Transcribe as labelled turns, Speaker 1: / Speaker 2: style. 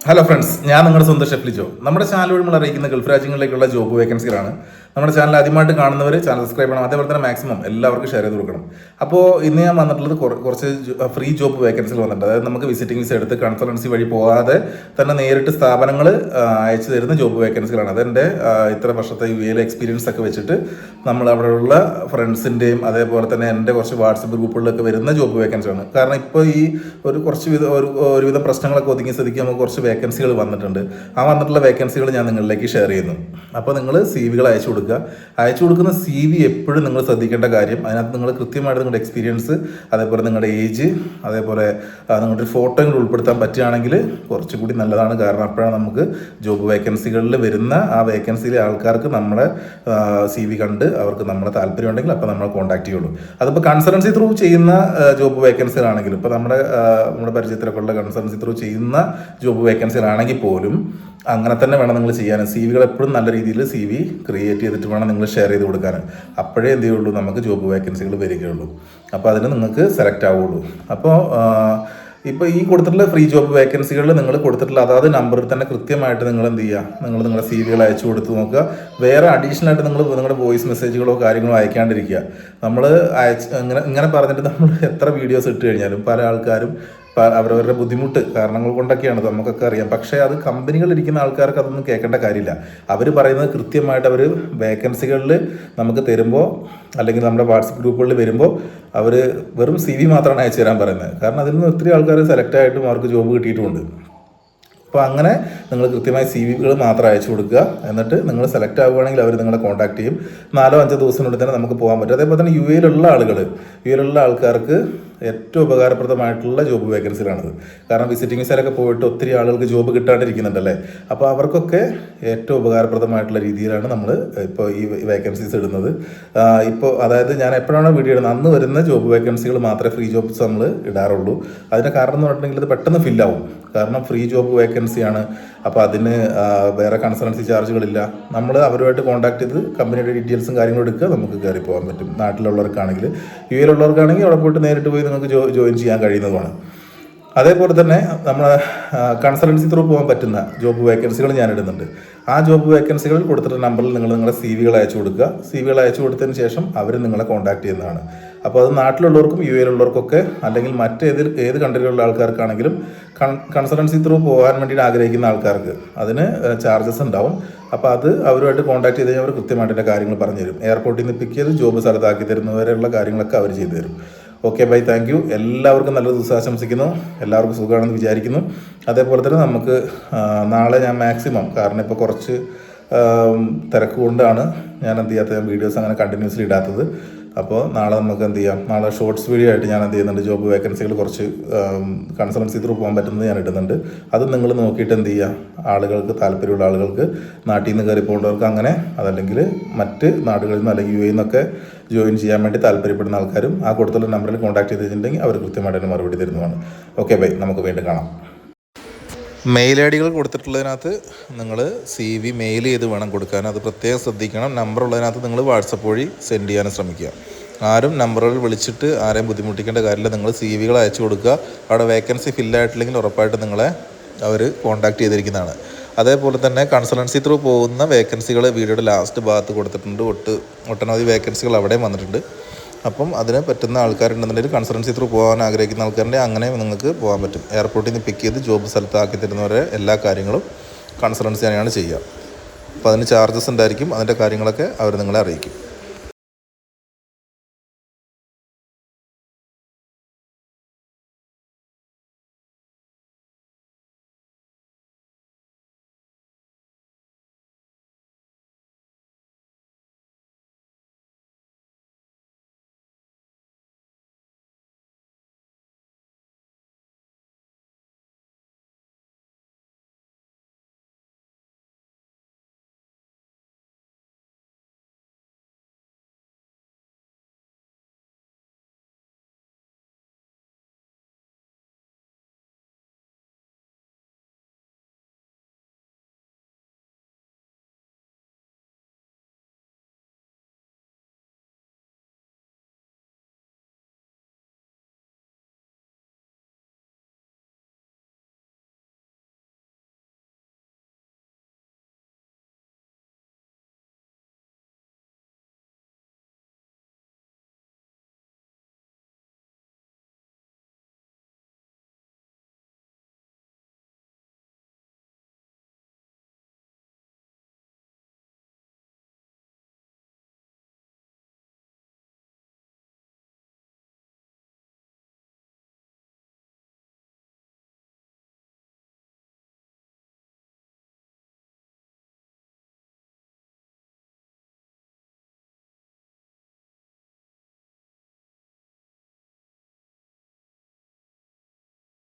Speaker 1: Hello friends, ഞാൻ നിങ്ങളുടെ സ്വന്തം ഷെഫ് ലിജോ. നമ്മുടെ ചാനൽ വഴി നമ്മൾ അറിയിക്കുന്ന ഗൾഫ് രാജ്യങ്ങളിലേക്കുള്ള ജോബ് വേക്കൻസികളാണ്. നമ്മുടെ ചാനൽ ആദ്യമായിട്ട് കാണുന്നവർ ചാനൽ സബ്സ്ക്രൈബ് ചെയ്യണം. അതേപോലെ തന്നെ മാക്സിമം എല്ലാവർക്കും ഷെയർ ചെയ്ത് കൊടുക്കണം. അപ്പോൾ ഇന്ന് ഞാൻ വന്നിട്ടുള്ളത് കുറച്ച് ഫ്രീ ജോബ് വേക്കൻസികൾ വന്നിട്ടുണ്ട്. അതായത് നമുക്ക് വിസിറ്റിംഗ് വിസ എടുത്ത് കൺസൾട്ടൻസി വഴി പോകാതെ തന്നെ നേരിട്ട് സ്ഥാപനങ്ങൾ അയച്ചു തരുന്ന ജോബ് വേക്കൻസികളാണ്. അതെൻ്റെ ഇത്ര വർഷത്തെ യുഎയിലെ എക്സ്പീരിയൻസ് ഒക്കെ വെച്ചിട്ട് നമ്മൾ അവിടെയുള്ള ഫ്രണ്ട്സിൻ്റെയും അതേപോലെ തന്നെ എൻ്റെ കുറച്ച് വാട്സപ്പ് ഗ്രൂപ്പുകളിലൊക്കെ വരുന്ന ജോബ് വേക്കൻസിയാണ്. കാരണം ഇപ്പോൾ ഈ ഒരുവിധ പ്രശ്നങ്ങളൊക്കെ ഒതുങ്ങി സ്ഥിതിക്ക് നമുക്ക് കുറച്ച് വേക്കൻസികൾ വന്നിട്ടുണ്ട്. ആ വന്നിട്ടുള്ള വേക്കൻസികൾ ഞാൻ നിങ്ങളിലേക്ക് ഷെയർ ചെയ്യുന്നു. അപ്പോൾ നിങ്ങൾ സി വികൾ അയച്ചു കൊടുക്കുന്ന സി വി എപ്പോഴും നിങ്ങൾ ശ്രദ്ധിക്കേണ്ട കാര്യം, അതിനകത്ത് നിങ്ങൾ കൃത്യമായിട്ട് നിങ്ങളുടെ എക്സ്പീരിയൻസ്, അതേപോലെ നിങ്ങളുടെ ഏജ്, അതേപോലെ നിങ്ങളുടെ ഫോട്ടോകൾ ഉൾപ്പെടുത്താൻ പറ്റുകയാണെങ്കിൽ കുറച്ചുകൂടി നല്ലതാണ്. കാരണം അപ്പോഴാണ് നമുക്ക് ജോബ് വേക്കൻസികളിൽ വരുന്ന ആ വേക്കൻസിയിലെ ആൾക്കാർക്ക് നമ്മുടെ സി വി കണ്ട് അവർക്ക് നമ്മളെ താല്പര്യം ഉണ്ടെങ്കിൽ അപ്പോൾ നമ്മളെ കോൺടാക്ട് ചെയ്യുള്ളൂ. അതിപ്പോൾ കൺസൾട്ടൻസി ത്രൂ ചെയ്യുന്ന ജോബ് വേക്കൻസികളാണെങ്കിലും, ഇപ്പോൾ നമ്മുടെ പരിചയത്തിലൊക്കെ ഉള്ള കൺസൾട്ടൻസി ത്രൂ ചെയ്യുന്ന ജോബ് വേക്കൻസികളാണെങ്കിൽ പോലും അങ്ങനെ തന്നെ വേണം നിങ്ങൾ ചെയ്യാൻ. സി വികൾ എപ്പോഴും നല്ല രീതിയിൽ സി വി ക്രിയേറ്റ് ചെയ്തിട്ട് വേണം നിങ്ങൾ ഷെയർ ചെയ്ത് കൊടുക്കാൻ. അപ്പോഴേ എന്ത് ചെയ്യുള്ളൂ, നമുക്ക് ജോബ് വേക്കൻസികൾ വരികയുള്ളൂ. അപ്പോൾ അതിന് നിങ്ങൾക്ക് സെലക്ട് ആവുള്ളൂ. അപ്പോൾ ഇപ്പോൾ ഈ കൊടുത്തിട്ടുള്ള ഫ്രീ ജോബ് വേക്കൻസികളിൽ നിങ്ങൾ കൊടുത്തിട്ടുള്ള അതാത് നമ്പറിൽ തന്നെ കൃത്യമായിട്ട് നിങ്ങൾ എന്ത് ചെയ്യുക, നിങ്ങളുടെ സി വികൾ അയച്ചു കൊടുത്ത് നോക്കുക. വേറെ അഡീഷണൽ ആയിട്ട് നിങ്ങളുടെ വോയിസ് മെസ്സേജുകളോ കാര്യങ്ങളോ അയക്കാണ്ടിരിക്കുക. നമ്മൾ ഇങ്ങനെ പറഞ്ഞിട്ട് നമ്മൾ എത്ര വീഡിയോസ് ഇട്ട് കഴിഞ്ഞാലും പല ആൾക്കാരും അവരവരുടെ ബുദ്ധിമുട്ട് കാരണങ്ങൾ കൊണ്ടൊക്കെയാണ്, നമുക്കൊക്കെ അറിയാം. പക്ഷേ അത് കമ്പനികളിലിരിക്കുന്ന ആൾക്കാർക്ക് അതൊന്നും കേൾക്കേണ്ട കാര്യമില്ല. അവർ പറയുന്നത് കൃത്യമായിട്ട് അവർ വേക്കൻസികളിൽ നമുക്ക് തരുമ്പോൾ, അല്ലെങ്കിൽ നമ്മുടെ വാട്സപ്പ് ഗ്രൂപ്പുകളിൽ വരുമ്പോൾ അവർ വെറും സി വി മാത്രമാണ് അയച്ചു തരാൻ പറയുന്നത്. കാരണം അതിൽ നിന്ന് ഒത്തിരി ആൾക്കാർ സെലക്ട് ആയിട്ടും അവർക്ക് ജോബ് കിട്ടിയിട്ടുമുണ്ട്. അപ്പോൾ അങ്ങനെ നിങ്ങൾ കൃത്യമായി സി വികൾ മാത്രം അയച്ചു കൊടുക്കുക. എന്നിട്ട് നിങ്ങൾ സെലക്ട് ആവുകയാണെങ്കിൽ അവർ നിങ്ങളെ കോൺടാക്ട് ചെയ്യും. 4-5 ദിവസത്തിനുള്ളിൽ തന്നെ നമുക്ക് പോകാൻ പറ്റും. അതേപോലെ തന്നെ യു എയിലുള്ള ആൾക്കാർക്ക് ഏറ്റവും ഉപകാരപ്രദമായിട്ടുള്ള ജോബ് വേക്കൻസികളാണിത്. കാരണം വിസിറ്റിംഗ് വിസയിലൊക്കെ പോയിട്ട് ഒത്തിരി ആളുകൾക്ക് ജോബ് കിട്ടാണ്ടിരിക്കുന്നുണ്ടല്ലേ. അപ്പോൾ അവർക്കൊക്കെ ഏറ്റവും ഉപകാരപ്രദമായിട്ടുള്ള രീതിയിലാണ് നമ്മൾ ഇപ്പോൾ ഈ വേക്കൻസീസ് ഇടുന്നത്. ഇപ്പോൾ അതായത് ഞാൻ എപ്പോഴാണോ വീഡിയോ ഇടുന്നത് അന്ന് വരുന്ന ജോബ് വേക്കൻസികൾ മാത്രമേ ഫ്രീ ജോബ്സ് നമ്മൾ ഇടാറുള്ളൂ. അതിൻ്റെ കാരണം എന്ന് പറഞ്ഞിട്ടുണ്ടെങ്കിൽ ഇത് പെട്ടെന്ന് ഫില്ലാവും. കാരണം ഫ്രീ ജോബ് വേക്കൻസിയാണ്. അപ്പോൾ അതിന് വേറെ കൺസൾട്ടൻസി ചാർജുകളില്ല. നമ്മൾ അവരുമായിട്ട് കോൺടാക്ട് ചെയ്ത് കമ്പനിയുടെ ഡീറ്റെയിൽസും കാര്യങ്ങളും എടുക്കുക, നമുക്ക് കയറി പോകാൻ പറ്റും. നാട്ടിലുള്ളവർക്കാണെങ്കിൽ, യു എയിലുള്ളവർക്കാണെങ്കിൽ അവിടെ പോയിട്ട് നേരിട്ട് പോയി നിങ്ങൾക്ക് ജോയിൻ ചെയ്യാൻ കഴിയുന്നതുമാണ്. അതേപോലെ തന്നെ നമ്മളെ കൺസൾട്ടൻസി ത്രൂ പോകാൻ പറ്റുന്ന ജോബ് വേക്കൻസികൾ ഞാൻ ഇടുന്നുണ്ട്. ആ ജോബ് വേക്കൻസികളിൽ കൊടുത്തിട്ടുള്ള നമ്പറിൽ നിങ്ങളുടെ സി വികൾ അയച്ചു കൊടുക്കുക. സി വികൾ അയച്ചു കൊടുത്തതിന് ശേഷം അവർ നിങ്ങളെ കോൺടാക്ട് ചെയ്യുന്നതാണ്. അപ്പോൾ അത് നാട്ടിലുള്ളവർക്കും യു എയിലുള്ളവർക്കൊക്കെ, അല്ലെങ്കിൽ ഏത് കൺട്രിയിലുള്ള ആൾക്കാർക്കാണെങ്കിലും കൺസൾട്ടൻസി ത്രൂ പോകാൻ വേണ്ടിയിട്ട് ആഗ്രഹിക്കുന്ന ആൾക്കാർക്ക് അതിന് ചാർജസ് ഉണ്ടാവും. അപ്പോൾ അത് അവരുമായിട്ട് കോൺടാക്ട് ചെയ്ത് കഴിഞ്ഞാൽ അവർ കൃത്യമായിട്ട് കാര്യങ്ങൾ പറഞ്ഞു തരും. എയർപോർട്ടിൽ നിന്ന് പിക്ക് ചെയ്ത് ജോബ് സ്ഥലത്താക്കി തരുന്നവരെയുള്ള കാര്യങ്ങളൊക്കെ അവർ ചെയ്തു തരും. Okay bye, thank you. എല്ലാവർക്കും നല്ല ദിവസം ആശംസിക്കുന്നു. എല്ലാവർക്കും സുഖമാണെന്ന് വിചാരിക്കുന്നു. അതേപോലെ തന്നെ നമുക്ക് നാളെ ഞാൻ മാക്സിമം, കാരണം ഇപ്പോൾ കുറച്ച് തിരക്ക് കൊണ്ടാണ് ഞാൻ വീഡിയോസ് അങ്ങനെ കണ്ടിന്യൂസ്ലി ഇടാത്തത്. അപ്പോൾ നാളെ നമുക്ക് നാളെ ഷോർട്സ് വീഡിയോ ആയിട്ട് ഞാൻ ജോബ് വേക്കൻസികൾ കുറച്ച് കൺസൾട്ടൻസി ത്രൂ പോകാൻ പറ്റുന്നത് ഞാൻ ഇടുന്നുണ്ട്. അത് നിങ്ങൾ നോക്കിയിട്ട് ആളുകൾക്ക്, താല്പര്യമുള്ള ആളുകൾക്ക്, നാട്ടിൽ നിന്ന് കയറി പോകേണ്ടവർക്ക് അങ്ങനെ, അതല്ലെങ്കിൽ മറ്റ് നാടുകളിൽ നിന്ന് അല്ലെങ്കിൽ യു എയിൽ നിന്നൊക്കെ ജോയിൻ ചെയ്യാൻ വേണ്ടി താല്പര്യപ്പെടുന്ന ആൾക്കാരും ആ കൊടുത്തുള്ള നമ്പറിൽ കോൺടാക്ട് ചെയ്തിട്ടുണ്ടെങ്കിൽ അവർ കൃത്യമായിട്ട് തന്നെ മറുപടി തരുന്നതാണ്. ഓക്കെ ബൈ, നമുക്ക് വീണ്ടും കാണാം. മെയിൽ ഐ ഡികൾ കൊടുത്തിട്ടുള്ളതിനകത്ത് നിങ്ങൾ സി വി മെയിൽ ചെയ്ത് വേണം കൊടുക്കാൻ. അത് പ്രത്യേകം ശ്രദ്ധിക്കണം. നമ്പർ ഉള്ളതിനകത്ത് നിങ്ങൾ വാട്സപ്പ് വഴി സെൻഡ് ചെയ്യാനും ശ്രമിക്കുക. ആരും നമ്പറുകൾ വിളിച്ചിട്ട് ആരെയും ബുദ്ധിമുട്ടിക്കേണ്ട കാര്യമില്ല. നിങ്ങൾ സി വികൾ അയച്ചു കൊടുക്കുക. അവിടെ വേക്കൻസി ഫില്ലായിട്ടില്ലെങ്കിൽ ഉറപ്പായിട്ട് നിങ്ങളെ അവർ കോൺടാക്ട് ചെയ്തിരിക്കുന്നതാണ്. അതേപോലെ തന്നെ കൺസൾട്ടൻസി ത്രൂ പോകുന്ന വേക്കൻസികൾ വീഡിയോയുടെ ലാസ്റ്റ് ഭാഗത്ത് കൊടുത്തിട്ടുണ്ട്. ഒട്ടനവധി വേക്കൻസികൾ അവിടെയും വന്നിട്ടുണ്ട്. അപ്പം അതിന് പറ്റുന്ന ആൾക്കാരുണ്ടെന്നുണ്ടെങ്കിൽ കൺസൾട്ടൻസി ത്രൂ പോകാൻ ആഗ്രഹിക്കുന്ന ആൾക്കാരുണ്ടെങ്കിൽ അങ്ങനെ നിങ്ങൾക്ക് പോകാൻ പറ്റും. എയർപോർട്ടിൽ നിന്ന് പിക്ക് ചെയ്ത് ജോബ് സ്ഥലത്താക്കി തരുന്നവരെ എല്ലാ കാര്യങ്ങളും കൺസൾട്ടൻസി തന്നെയാണ് ചെയ്യുക. അപ്പോൾ അതിന് ചാർജസ് ഉണ്ടായിരിക്കും. അതിൻ്റെ കാര്യങ്ങളൊക്കെ അവർ നിങ്ങളെ അറിയിക്കും.